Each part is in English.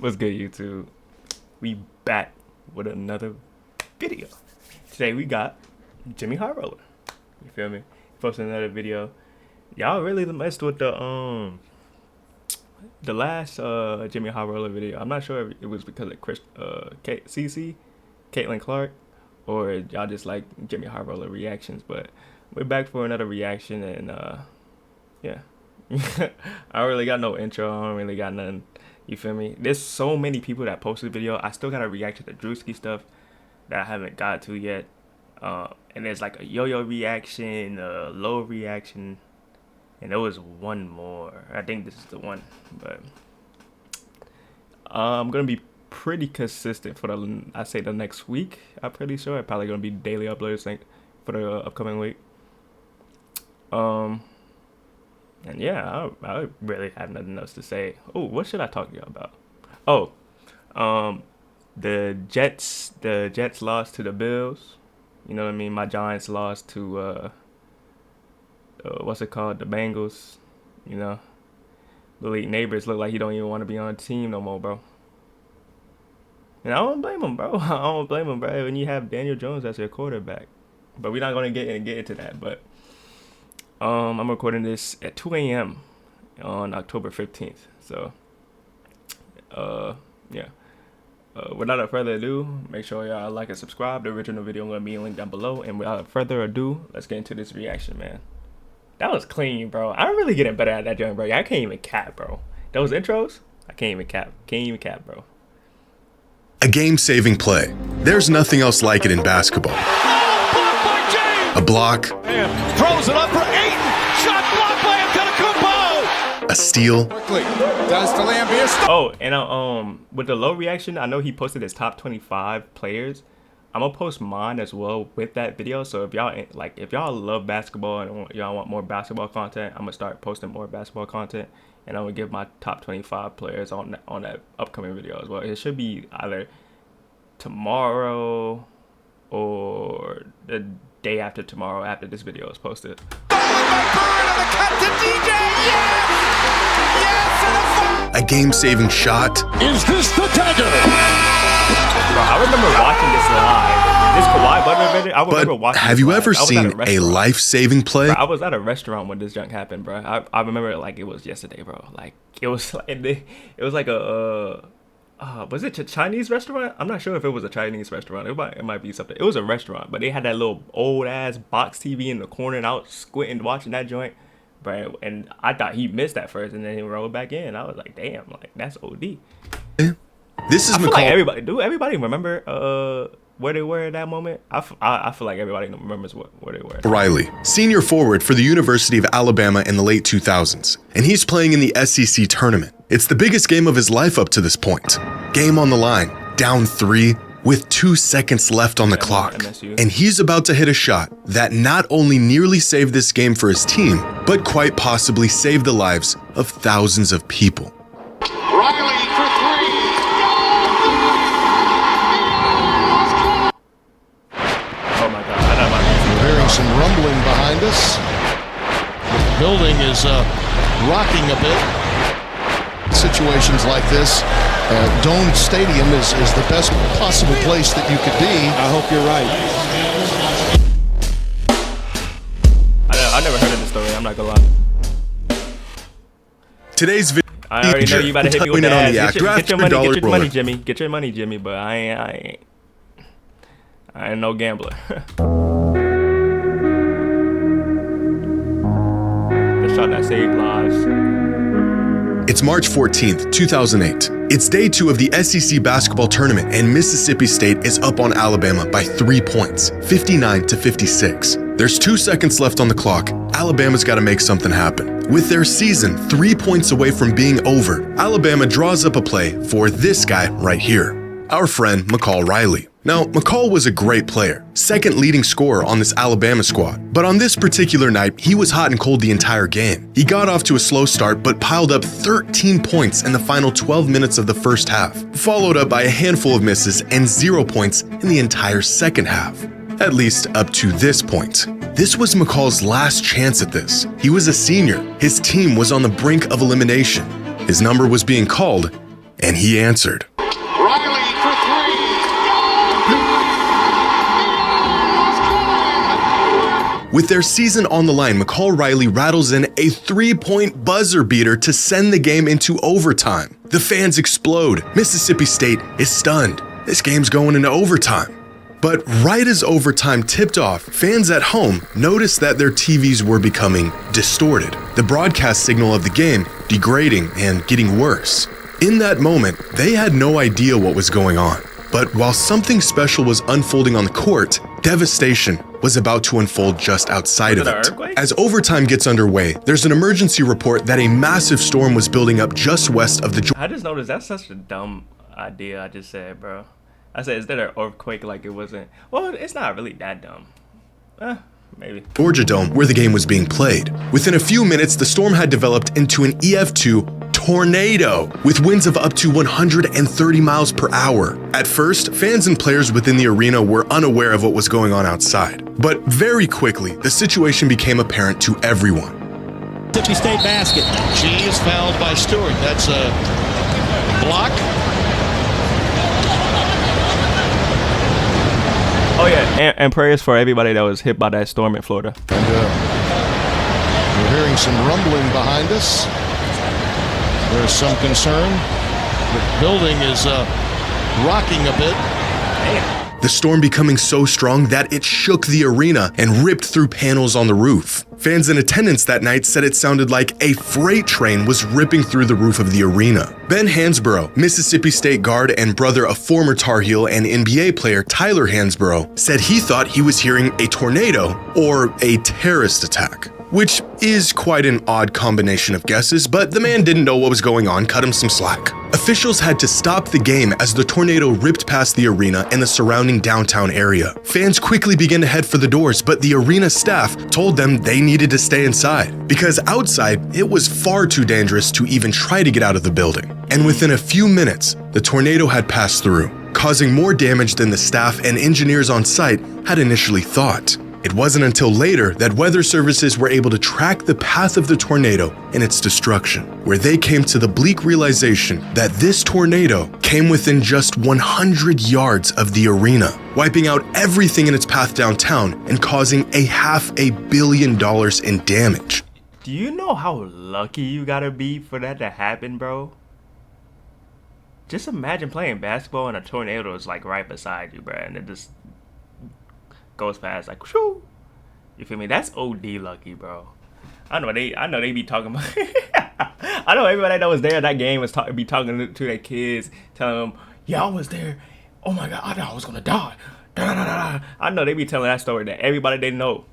What's good, YouTube? We back with another video. Today we got JxmyHighroller. You feel me? Posting another video. Y'all really messed with the last JxmyHighroller video. I'm not sure if it was because of Caitlin Clark, or y'all just like JxmyHighroller reactions. But we're back for another reaction, and yeah. I don't really got no intro. I don't really got nothing. You feel me? There's so many people that posted video. I still gotta react to the Drewski stuff that I haven't got to yet. And there's like a yo-yo reaction, a low reaction, and there was one more. I think this is the one, but I'm gonna be pretty consistent for the next week. I'm pretty sure I'm probably gonna be daily uploads for the upcoming week. And yeah, I really have nothing else to say. Oh, what should I talk to y'all about? Oh, the Jets lost to the Bills. You know what I mean? My Giants lost to what's it called? The Bengals. You know, the elite neighbors look like he don't even want to be on the team no more, bro. And I don't blame him, bro. I don't blame him, bro. When you have Daniel Jones as your quarterback, but we're not gonna get into that. But I'm recording this at 2 a.m. on October 15th. So, yeah. Without further ado, make sure y'all like and subscribe. The original video is going to be linked down below. And without further ado, let's get into this reaction, man. That was clean, bro. I'm really getting better at that joint, bro. I can't even cap, bro. Those intros, I can't even cap. Can't even cap, bro. A game-saving play. There's nothing else like it in basketball. A block. Throws it up for Ayton. Shot blocked by Antetokounmpo. A steal. Quickly does to Lambeer. Oh, and with the low reaction, I know he posted his top 25 players. I'm gonna post mine as well with that video. So if y'all love basketball and y'all want more basketball content, I'm gonna start posting more basketball content, and I'm gonna give my top 25 players on that upcoming video as well. It should be either tomorrow or the day after tomorrow, after this video is posted. A game-saving shot. Is this the dagger? Bro, I remember watching this live. This Kawhi Butler video, I remember watching. Have you ever seen a life-saving play? Bro, I was at a restaurant when this junk happened, bro. I remember it like it was yesterday, bro. Like it was like a was it a Chinese restaurant? I'm not sure if it was a Chinese restaurant. It might be something. It was a restaurant, but they had that little old ass box TV in the corner, and I was squinting watching that joint, bro. And I thought he missed that first, and then he rolled back in. I was like, damn, like that's OD. This is I feel like everybody remember where they were at that moment. I feel like everybody remembers where they were. Riley, senior forward for the University of Alabama in the late 2000s, and he's playing in the SEC tournament. It's the biggest game of his life up to this point. Game on the line, down 3, with 2 seconds left on the clock. And he's about to hit a shot that not only nearly saved this game for his team, but quite possibly saved the lives of thousands of people. Riley for 3. Oh my God, I know about that. We're hearing some rumbling behind us. The building is rocking a bit. Situations like this, Dome Stadium is the best possible place that you could be. I hope you're right. I never heard of this story. I'm not gonna lie. Today's video. I already know you about to hit me with on the that. act. Get your money, roller. Jimmy. Get your money, Jimmy. But I ain't no gambler. The shot that saved lives. It's March 14th, 2008. It's day 2 of the SEC basketball tournament, and Mississippi State is up on Alabama by 3 points, 59-56. There's 2 seconds left on the clock. Alabama's got to make something happen. With their season 3 points away from being over, Alabama draws up a play for this guy right here, our friend McCall Riley. Now, McCall was a great player, second leading scorer on this Alabama squad, but on this particular night, he was hot and cold the entire game. He got off to a slow start, but piled up 13 points in the final 12 minutes of the first half, followed up by a handful of misses and 0 points in the entire second half. At least up to this point. This was McCall's last chance at this. He was a senior. His team was on the brink of elimination. His number was being called, And he answered. Riley for three. With their season on the line, McCall Riley rattles in a 3-point buzzer beater to send the game into overtime. The fans explode. Mississippi State is stunned. This game's going into overtime. But right as overtime tipped off, fans at home noticed that their TVs were becoming distorted. The broadcast signal of the game degrading and getting worse. In that moment, they had no idea what was going on. But while something special was unfolding on the court, devastation was about to unfold just outside of it. As overtime gets underway, there's an emergency report that a massive storm was building up just west of the... I just noticed that's such a dumb idea I just said, bro. I said, is that an earthquake? Like it wasn't. Well, it's not really that dumb. Maybe. Georgia Dome, where the game was being played. Within a few minutes, the storm had developed into an EF2 tornado with winds of up to 130 miles per hour. At first, fans and players within the arena were unaware of what was going on outside. But very quickly, the situation became apparent to everyone. Mississippi State basket. G is fouled by Stewart. That's a block. Oh yeah, and prayers for everybody that was hit by that storm in Florida. And we're hearing some rumbling behind us. There's some concern. The building is rocking a bit. The storm becoming so strong that it shook the arena and ripped through panels on the roof. Fans in attendance that night said it sounded like a freight train was ripping through the roof of the arena. Ben Hansborough, Mississippi State guard and brother of former Tar Heel and NBA player Tyler Hansborough, said he thought he was hearing a tornado or a terrorist attack. Which is quite an odd combination of guesses, but the man didn't know what was going on, cut him some slack. Officials had to stop the game as the tornado ripped past the arena and the surrounding downtown area. Fans quickly began to head for the doors, but the arena staff told them they needed to stay inside, because outside it was far too dangerous to even try to get out of the building. And within a few minutes, the tornado had passed through, causing more damage than the staff and engineers on site had initially thought. It wasn't until later that weather services were able to track the path of the tornado and its destruction, where they came to the bleak realization that this tornado came within just 100 yards of the arena, wiping out everything in its path downtown and causing $500 million in damage. Do you know how lucky you gotta be for that to happen, bro? Just imagine playing basketball and a tornado is like right beside you, bro, and it just goes past like whoo. You feel me? That's OD lucky, bro. I know they be talking about I know everybody that was there at that game was be talking to their kids, telling them, yeah, I was there. Oh my god, I thought I was gonna die. Da, da, da, da. I know they be telling that story to everybody they know.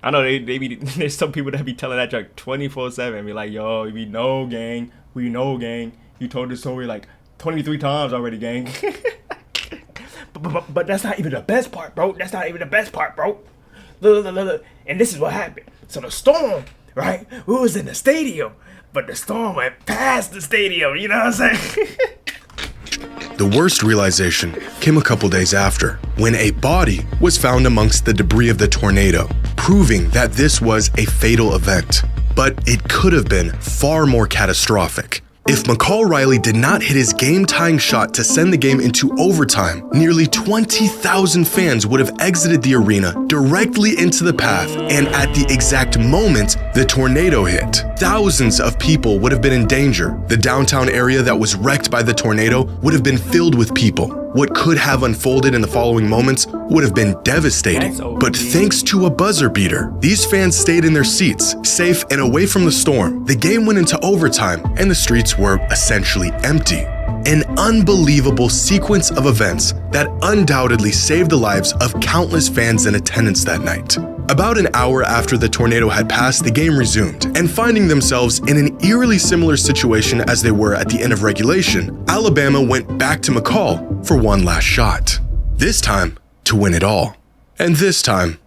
I know they be there's some people that be telling that like 24/7, be like, yo, we know gang. You told this story like 23 times already, gang. But that's not even the best part, bro. Look. And this is what happened. So the storm, right? We was in the stadium, but the storm went past the stadium. You know what I'm saying? The worst realization came a couple days after, when a body was found amongst the debris of the tornado, proving that this was a fatal event. But it could have been far more catastrophic. If McCall Riley did not hit his game-tying shot to send the game into overtime, nearly 20,000 fans would have exited the arena directly into the path, and at the exact moment the tornado hit, thousands of people would have been in danger. The downtown area that was wrecked by the tornado would have been filled with people. What could have unfolded in the following moments would have been devastating. But thanks to a buzzer beater, these fans stayed in their seats, safe and away from the storm. The game went into overtime, and the streets were essentially empty. An unbelievable sequence of events that undoubtedly saved the lives of countless fans in attendance that night. About an hour after the tornado had passed, the game resumed, and finding themselves in an eerily similar situation as they were at the end of regulation, Alabama went back to McCall for one last shot. This time, to win it all. And this time,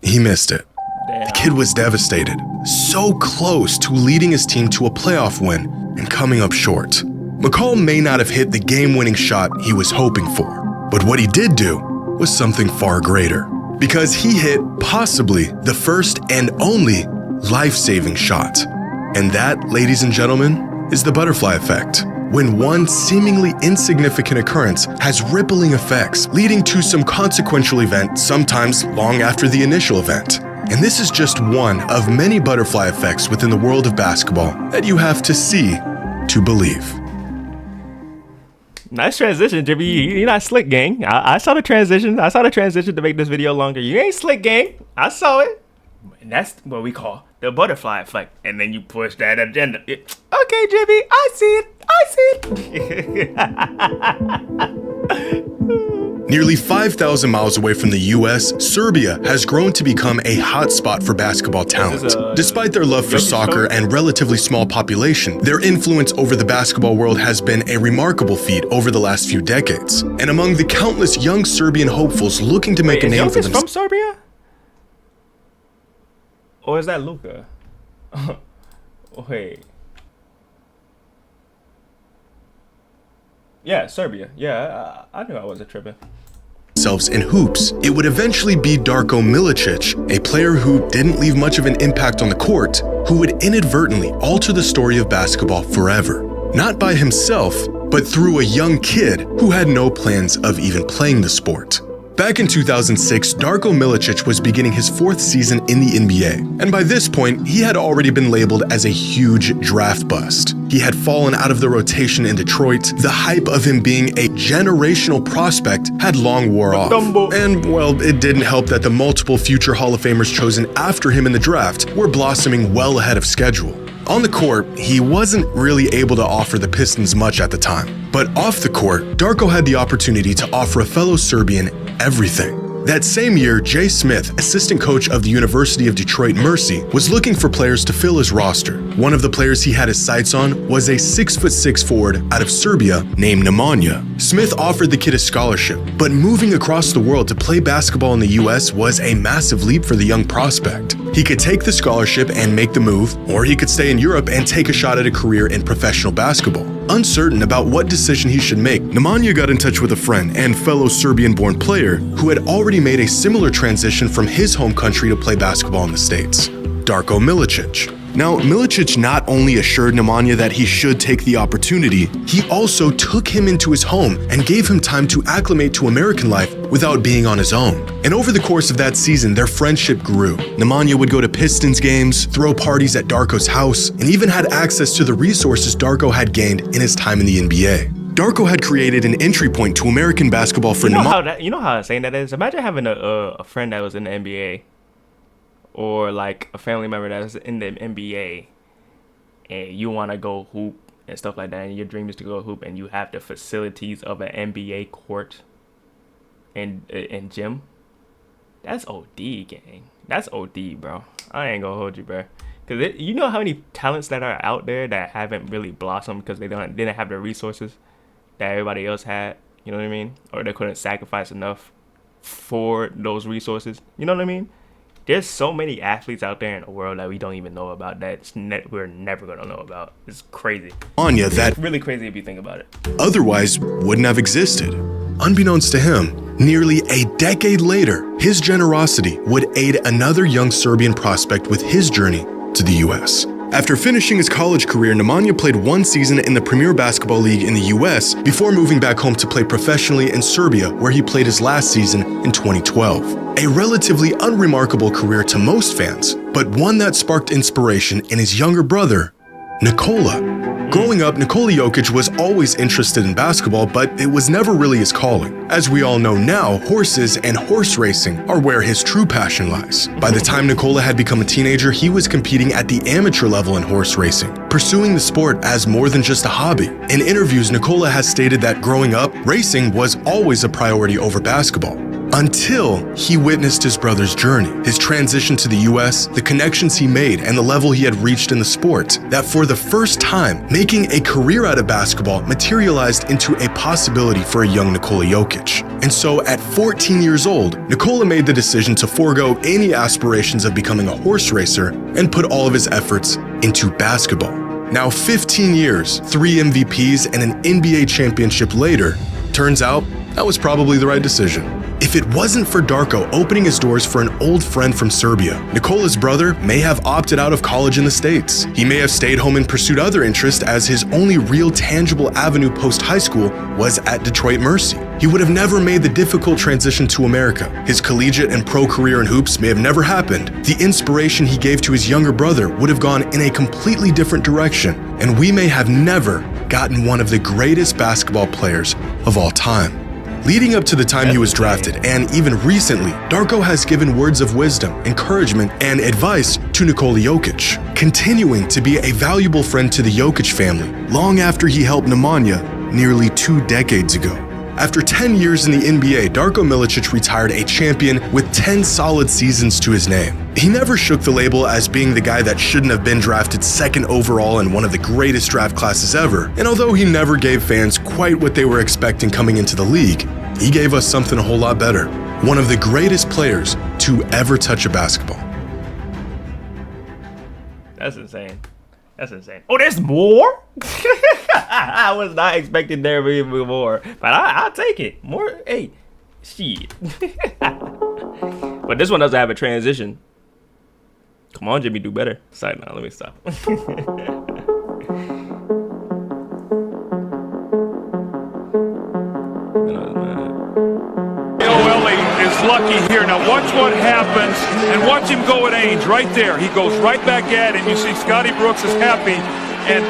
he missed it. The kid was devastated, so close to leading his team to a playoff win and coming up short. McCall may not have hit the game-winning shot he was hoping for, but what he did do was something far greater. Because he hit possibly the first and only life-saving shot. And that, ladies and gentlemen, is the butterfly effect. when one seemingly insignificant occurrence has rippling effects, leading to some consequential event sometimes long after the initial event. And this is just one of many butterfly effects within the world of basketball that you have to see to believe. Nice transition, Jimmy. You're not slick, gang. I saw the transition. I saw the transition to make this video longer. You ain't slick, gang. I saw it. And that's what we call the butterfly effect. And then you push that agenda. Okay, Jimmy. I see it. Nearly 5,000 miles away from the US, Serbia has grown to become a hotspot for basketball talent. Despite their love for soccer and relatively small population, their influence over the basketball world has been a remarkable feat over the last few decades. And among the countless young Serbian hopefuls looking to make a name for themselves. From Serbia? Or is that Luka? Wait. Yeah, Serbia. Yeah, I knew I wasn't tripping. In hoops, it would eventually be Darko Milicic, a player who didn't leave much of an impact on the court, who would inadvertently alter the story of basketball forever. Not by himself, but through a young kid who had no plans of even playing the sport. Back in 2006, Darko Milicic was beginning his 4th season in the NBA, and by this point, he had already been labeled as a huge draft bust. He had fallen out of the rotation in Detroit, the hype of him being a generational prospect had long wore off. And, well, it didn't help that the multiple future Hall of Famers chosen after him in the draft were blossoming well ahead of schedule. On the court, he wasn't really able to offer the Pistons much at the time. But off the court, Darko had the opportunity to offer a fellow Serbian everything. That same year, Jay Smith, assistant coach of the University of Detroit Mercy, was looking for players to fill his roster. One of the players he had his sights on was a 6'6" forward out of Serbia named Nemanja. Smith offered the kid a scholarship, but moving across the world to play basketball in the US was a massive leap for the young prospect. He could take the scholarship and make the move, or he could stay in Europe and take a shot at a career in professional basketball. Uncertain about what decision he should make, Nemanja got in touch with a friend and fellow Serbian-born player who had already made a similar transition from his home country to play basketball in the States, Darko Milicic. Now, Milicic not only assured Nemanja that he should take the opportunity, he also took him into his home and gave him time to acclimate to American life without being on his own. And over the course of that season, their friendship grew. Nemanja would go to Pistons games, throw parties at Darko's house, and even had access to the resources Darko had gained in his time in the NBA. Darko had created an entry point to American basketball for Nemanja. You know how insane that is? Imagine having a friend that was in the NBA. Or like a family member that's in the NBA and you want to go hoop and stuff like that, and your dream is to go hoop, and you have the facilities of an NBA court and gym. That's OD, gang. That's OD, bro. I ain't gonna hold you, bro. Because you know how many talents that are out there that haven't really blossomed because they didn't have the resources that everybody else had. You know what I mean? Or they couldn't sacrifice enough for those resources. You know what I mean? There's so many athletes out there in the world that we don't even know about that we're never going to know about. It's crazy. Anya, that really crazy if you think about it. Otherwise wouldn't have existed. Unbeknownst to him, nearly a decade later, his generosity would aid another young Serbian prospect with his journey to the US. After finishing his college career, Nemanja played 1 season in the Premier Basketball League in the US before moving back home to play professionally in Serbia, where he played his last season in 2012. A relatively unremarkable career to most fans, but one that sparked inspiration in his younger brother, Nikola. Growing up, Nikola Jokic was always interested in basketball, but it was never really his calling. As we all know now, horses and horse racing are where his true passion lies. By the time Nikola had become a teenager, he was competing at the amateur level in horse racing, pursuing the sport as more than just a hobby. In interviews, Nikola has stated that growing up, racing was always a priority over basketball. Until he witnessed his brother's journey, his transition to the US, the connections he made, and the level he had reached in the sport, that for the first time, making a career out of basketball materialized into a possibility for a young Nikola Jokic. And so at 14 years old, Nikola made the decision to forego any aspirations of becoming a horse racer and put all of his efforts into basketball. Now 15 years, 3 MVPs, and an NBA championship later, turns out that was probably the right decision. If it wasn't for Darko opening his doors for an old friend from Serbia, Nikola's brother may have opted out of college in the States. He may have stayed home and pursued other interests, as his only real tangible avenue post-high school was at Detroit Mercy. He would have never made the difficult transition to America. His collegiate and pro career in hoops may have never happened. The inspiration he gave to his younger brother would have gone in a completely different direction, and we may have never gotten one of the greatest basketball players of all time. Leading up to the time he was drafted, and even recently, Darko has given words of wisdom, encouragement, and advice to Nikola Jokic, continuing to be a valuable friend to the Jokic family long after he helped Nemanja nearly 2 decades ago. After 10 years in the NBA, Darko Milicic retired a champion with 10 solid seasons to his name. He never shook the label as being the guy that shouldn't have been drafted second overall in one of the greatest draft classes ever, and although he never gave fans quite what they were expecting coming into the league, he gave us something a whole lot better. One of the greatest players to ever touch a basketball. That's insane. That's insane. Oh, there's more? I was not expecting there to be more, but I'll take it. More, hey, shit. But this one doesn't have a transition. Come on, Jimmy, do better. Sorry, now let me stop. Is lucky here. Now watch what happens, and watch him go at Ainge right there. He goes right back at him. You see Scotty Brooks is happy, and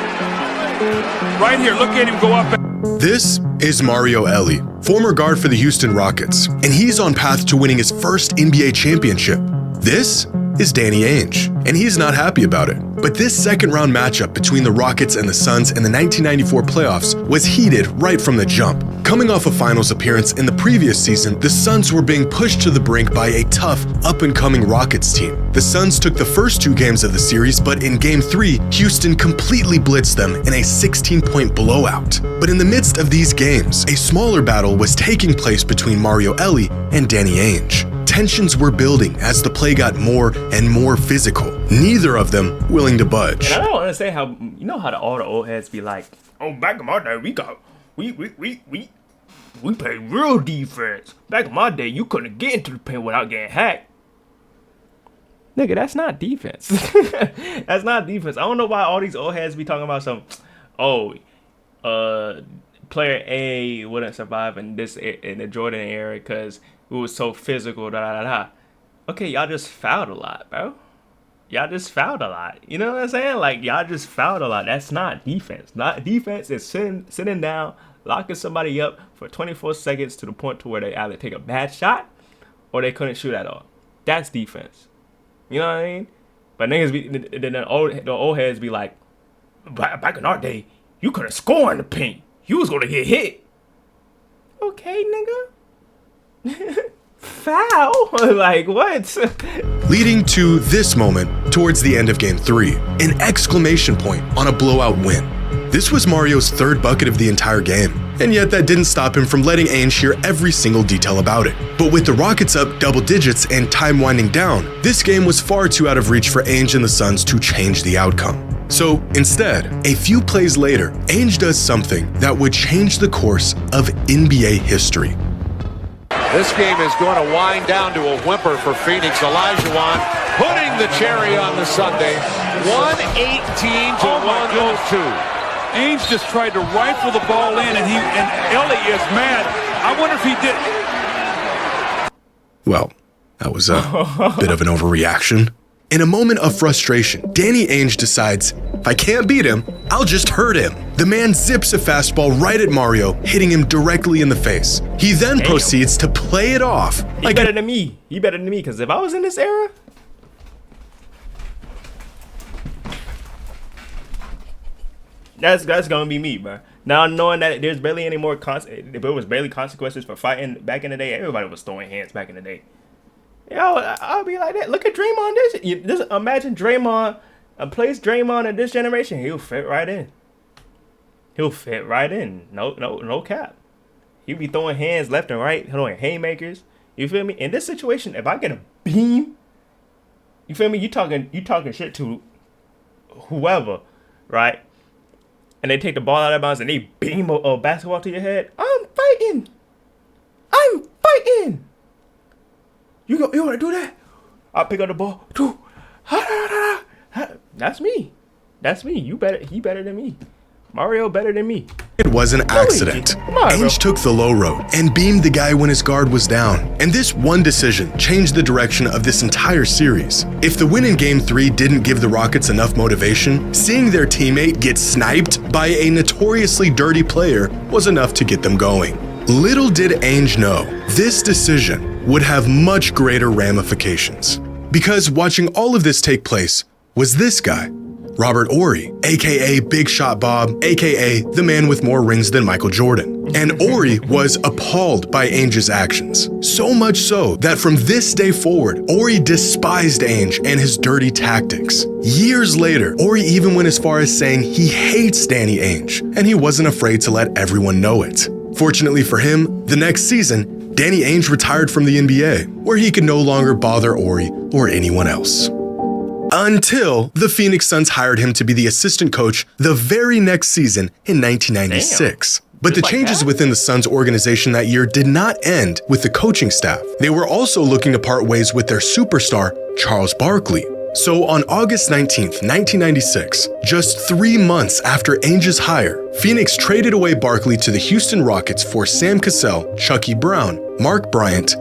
right here, look at him go up. This is Mario Elie, former guard for the Houston Rockets, and he's on path to winning his first NBA championship. This is Danny Ainge, and he's not happy about it. But this second-round matchup between the Rockets and the Suns in the 1994 playoffs was heated right from the jump. Coming off a finals appearance in the previous season, the Suns were being pushed to the brink by a tough, up-and-coming Rockets team. The Suns took the first 2 games of the series, but in Game 3, Houston completely blitzed them in a 16-point blowout. But in the midst of these games, a smaller battle was taking place between Mario Elie and Danny Ainge. Tensions were building as the play got more and more physical, neither of them willing to budge. And I don't understand how, you know how all the old heads be like, oh, back in my day, we played real defense. Back in my day, you couldn't get into the paint without getting hacked. Nigga, that's not defense. That's not defense. I don't know why all these old heads be talking about some, player A wouldn't survive in the Jordan era because it was so physical, Okay, y'all just fouled a lot, bro. Y'all just fouled a lot. You know what I'm saying? Like, y'all just fouled a lot. That's not defense. Not defense is sitting down, locking somebody up for 24 seconds to the point to where they either take a bad shot or they couldn't shoot at all. That's defense. You know what I mean? But niggas the old heads be like, back in our day, you couldn't score in the paint. You was gonna get hit. Okay, nigga. Foul? Like, what? Leading to this moment towards the end of Game 3, an exclamation point on a blowout win. This was Mario's 3rd bucket of the entire game, and yet that didn't stop him from letting Ainge hear every single detail about it. But with the Rockets up double digits and time winding down, this game was far too out of reach for Ainge and the Suns to change the outcome. So instead, a few plays later, Ainge does something that would change the course of NBA history. This game is going to wind down to a whimper for Phoenix. Olajuwon putting the cherry on the sundae. 118 to 102. Ainge just tried to rifle the ball in, and Elie is mad. I wonder if he did. Well, that was a bit of an overreaction. In a moment of frustration, Danny Ainge decides, if I can't beat him, I'll just hurt him. The man zips a fastball right at Mario, hitting him directly in the face. He then proceeds to play it off. He better than me. He better than me, because if I was in this era, that's gonna be me, bro. Now knowing that there's barely any more if it was barely consequences for fighting back in the day, everybody was throwing hands back in the day. Yo, I'll be like that. Look at Draymond. Just imagine Draymond, place Draymond in this generation. He'll fit right in. He'll fit right in. No cap. He'll be throwing hands left and right, throwing haymakers. You feel me? In this situation, if I get a beam, you feel me? You talking shit to whoever, right? And they take the ball out of bounds and they beam a basketball to your head. I'm fighting. You want to do that? I'll pick up the ball. Two. That's me. He better than me. Mario better than me. It was an accident. Ainge took the low road and beamed the guy when his guard was down. And this one decision changed the direction of this entire series. If the win in Game 3 didn't give the Rockets enough motivation, seeing their teammate get sniped by a notoriously dirty player was enough to get them going. Little did Ainge know, this decision would have much greater ramifications. Because watching all of this take place was this guy, Robert Horry, aka Big Shot Bob, aka the man with more rings than Michael Jordan. And Horry was appalled by Ainge's actions. So much so that from this day forward, Horry despised Ainge and his dirty tactics. Years later, Horry even went as far as saying he hates Danny Ainge, and he wasn't afraid to let everyone know it. Fortunately for him, the next season, Danny Ainge retired from the NBA, where he could no longer bother Horry or anyone else. Until the Phoenix Suns hired him to be the assistant coach the very next season in 1996. But the changes within the Suns organization that year did not end with the coaching staff. They were also looking to part ways with their superstar, Charles Barkley. So on August 19th, 1996, just 3 months after Ainge's hire, Phoenix traded away Barkley to the Houston Rockets for Sam Cassell, Chucky Brown, Mark Bryant,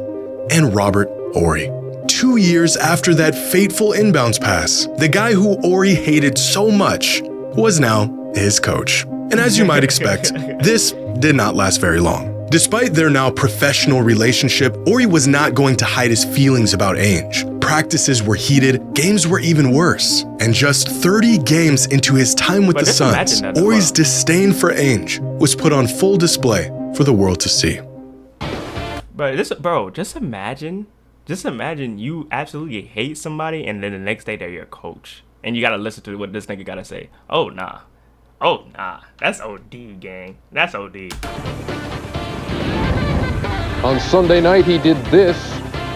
and Robert Horry. 2 years after that fateful inbounds pass, the guy who Horry hated so much was now his coach. And as you might expect, this did not last very long. Despite their now professional relationship, Horry was not going to hide his feelings about Ainge. Practices were heated, games were even worse. And just 30 games into his time with the Suns, Horry's disdain for Ainge was put on full display for the world to see. Just imagine you absolutely hate somebody and then the next day they're your coach. And you gotta listen to what this nigga gotta say. Oh nah. That's OD, gang. That's OD. On Sunday night, he did this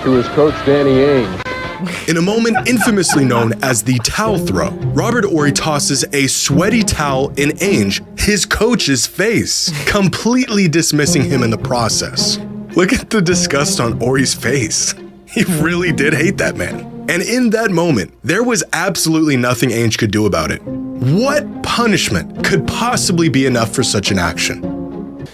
to his coach, Danny Ainge. In a moment infamously known as the towel throw, Robert Horry tosses a sweaty towel in Ainge, his coach's face, completely dismissing him in the process. Look at the disgust on Horry's face. He really did hate that man. And in that moment, there was absolutely nothing Ainge could do about it. What punishment could possibly be enough for such an action?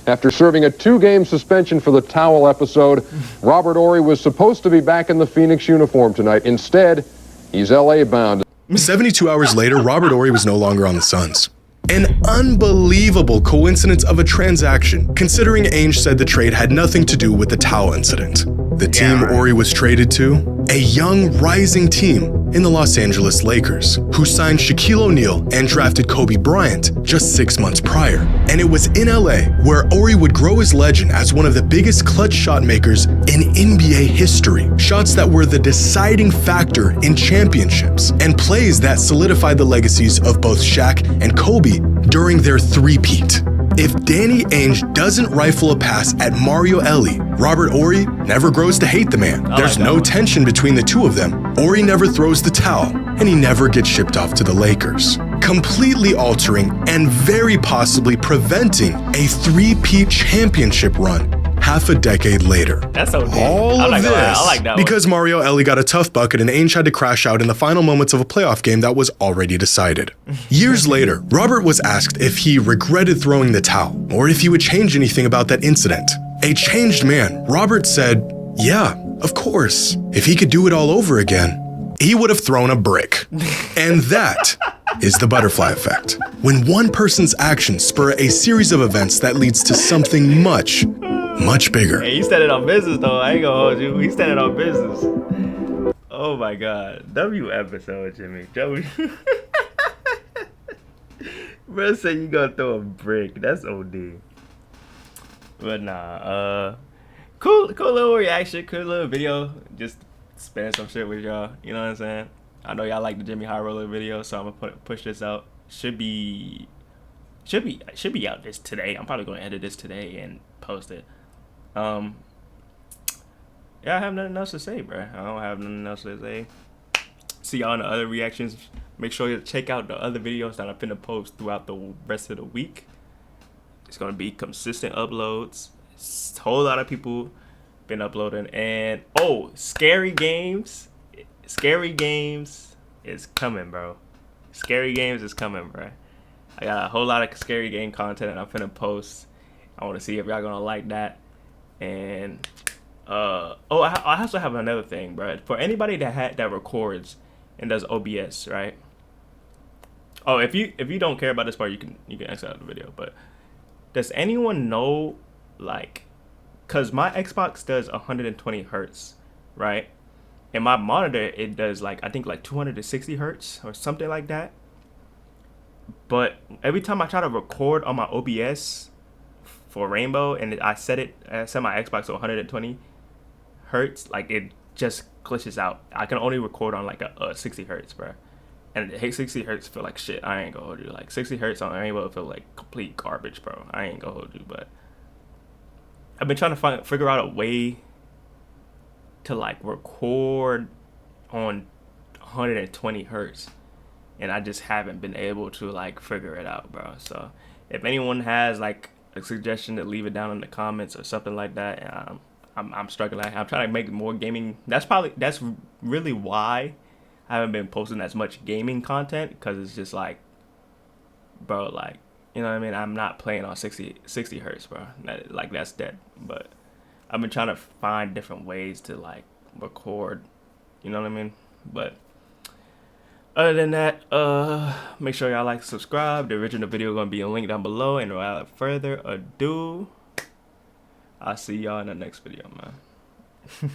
After serving a 2-game suspension for the towel episode, Robert Horry was supposed to be back in the Phoenix uniform tonight. Instead, he's LA bound. 72 hours later, Robert Horry was no longer on the Suns. An unbelievable coincidence of a transaction, considering Ainge said the trade had nothing to do with the towel incident. The team Horry was traded to, a young, rising team in the Los Angeles Lakers, who signed Shaquille O'Neal and drafted Kobe Bryant just 6 months prior. And it was in LA where Horry would grow his legend as one of the biggest clutch shot makers in NBA history. Shots that were the deciding factor in championships, and plays that solidified the legacies of both Shaq and Kobe during their three-peat. If Danny Ainge doesn't rifle a pass at Mario Elie, Robert Horry never grows to hate the man. There's no tension between the two of them. Horry never throws the towel, and he never gets shipped off to the Lakers, completely altering and very possibly preventing a three-peat championship run half a decade later. That's so deep. All I like of this that because Mario Elie got a tough bucket and Ainge had to crash out in the final moments of a playoff game that was already decided. Years later, Robert was asked if he regretted throwing the towel or if he would change anything about that incident. A changed man, Robert said, "Yeah, of course. If he could do it all over again, he would have thrown a brick." And that is the butterfly effect. When one person's actions spur a series of events that leads to something much bigger. Hey, he said it on business though. I ain't gonna hold you. He said it on business. Oh my god. W episode, Jimmy. W. Bro said you gonna throw a brick. That's OD. But nah, cool little reaction, cool little video. Just spinning some shit with y'all. You know what I'm saying? I know y'all like the JxmyHighroller video, so I'm gonna push this out. Should be out this today. I'm probably gonna edit this today and post it. Yeah, I have nothing else to say, bro. I don't have nothing else to say. See y'all in the other reactions. Make sure you check out the other videos that I'm finna post throughout the rest of the week. It's gonna be consistent uploads. A whole lot of people been uploading. And oh, scary games is coming, bro. Scary games is coming, bro. I got a whole lot of scary game content that I'm finna post. I want to see if y'all gonna like that. And oh, I also have another thing, bro. For anybody that records and does OBS, right? Oh, if you don't care about this part, you can exit out the video. But does anyone know, like, cause my Xbox does 120 hertz, right? And my monitor, it does like, I think like 260 hertz or something like that. But every time I try to record on my OBS for Rainbow and I set my Xbox to 120 hertz, like it just glitches out. I can only record on like a 60 hertz, bro. And 60 hertz feel like shit. I ain't gonna hold you. Like 60 hertz on Rainbow feel like complete garbage, bro. I ain't gonna hold you, but I've been trying to figure out a way to like record on 120 hertz, and I just haven't been able to like figure it out, bro. So if anyone has like a suggestion, to leave it down in the comments or something like that. I'm struggling. I'm trying to make more gaming. That's really why I haven't been posting as much gaming content, because it's just like, bro, like, you know what I mean? I'm not playing on 60 hertz, bro. That's dead. But I've been trying to find different ways to like record, you know what I mean? But other than that, make sure y'all like, subscribe. The original video gonna be a link down below. And without further ado, I'll see y'all in the next video, man.